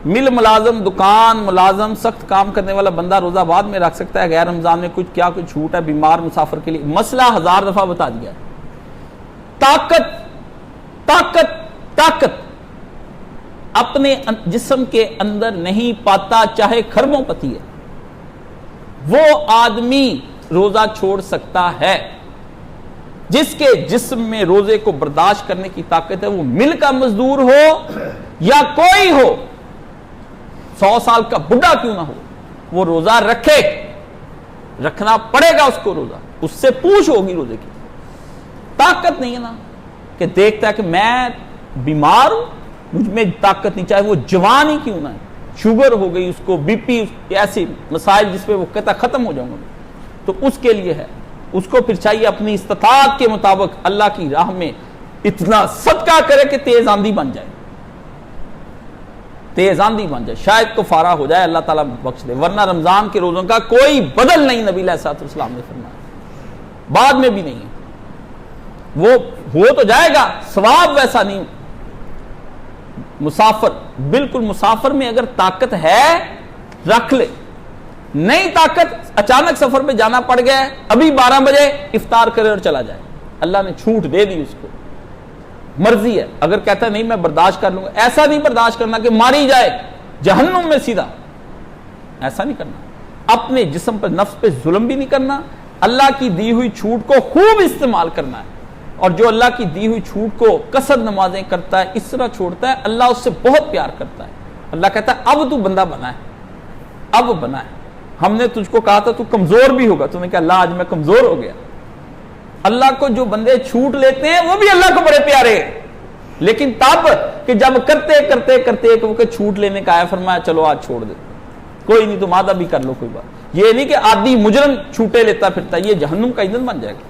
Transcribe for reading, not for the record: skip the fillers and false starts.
मिल मुलाजम, दुकान मुलाजम, सख्त काम करने वाला बंदा रोजा बाद में रख सकता है, गैर रमजान में कुछ क्या कुछ छूट है, बीमार मुसाफिर के लिए। मसला 1000 दफा बता दिया। ताकत ताकत ताकत अपने जिस्म के अंदर नहीं पाता, चाहे खरबों पति है, वो आदमी रोजा छोड़ सकता है। जिसके जिस्म में रोजे को बर्दाश्त करने की ताकत है, वो मिल का मजदूर हो या कोई हो, 100 साल का बुढ़ा क्यों ना हो, वो रोजा रखे। रखना पड़ेगा उसको रोजा, उससे पूछ होगी रोजे की। ताकत नहीं है ना कि देखता है कि मैं बीमार हूं, मुझ में ताकत नहीं, चाहे वो जवान ही क्यों ना है, शुगर हो गई उसको, बीपी, ऐसे मसाइल जिसपे वो कहता खत्म हो जाऊंगा, तो उसके लिए है। उसको फिर चाहिए अपनी इस्तिताअत के मुताबिक अल्लाह की राह में इतना सदका करे कि तेज आंधी बन जाए, तेज आंधी बन जाए, शायद को फारा हो जाए, अल्लाह ताला बख्श दे। वरना रमजान के रोजों का कोई बदल नहीं, नबी अलैहिस्सलाम ने फरमाया, बाद में भी नहीं है। वो हो तो जाएगा, सवाब वैसा नहीं। मुसाफिर, बिल्कुल मुसाफिर में अगर ताकत है रख ले, नहीं ताकत, अचानक सफर पे जाना पड़ गया, अभी 12 बजे इफ्तार करे और चला जाए, अल्लाह ने छूट दे दी उसको, मर्जी है। अगर कहता है नहीं मैं बर्दाश्त कर लूंगा, ऐसा नहीं बर्दाश्त करना कि मारी जाए जहन्नुम में सीधा, ऐसा नहीं करना। अपने जिस्म पर, नफ्स पे जुल्म भी नहीं करना, अल्लाह की दी हुई छूट को खूब इस्तेमाल करना है। और जो अल्लाह की दी हुई छूट को कसर नमाजें करता है, इस तरह छोड़ता है, अल्लाह उससे बहुत प्यार करता है। अल्लाह कहता है अब तू बंदा बना है, अब बना है। हमने तुझको कहा था तू कमजोर भी होगा, तूने कहा अल्लाह आज मैं कमजोर हो गया। अल्लाह को जो बंदे छूट लेते हैं वो भी अल्लाह को बड़े प्यारे हैं, लेकिन तब कि जब करते करते करते एक छूट लेने का आया, फरमाया चलो आज छोड़ दे, कोई नहीं तुम आधा भी कर लो, कोई बात। ये नहीं कि आदि मुजरम छूटे लेता फिरता, ये जहन्नुम का ईंधन बन जाएगा।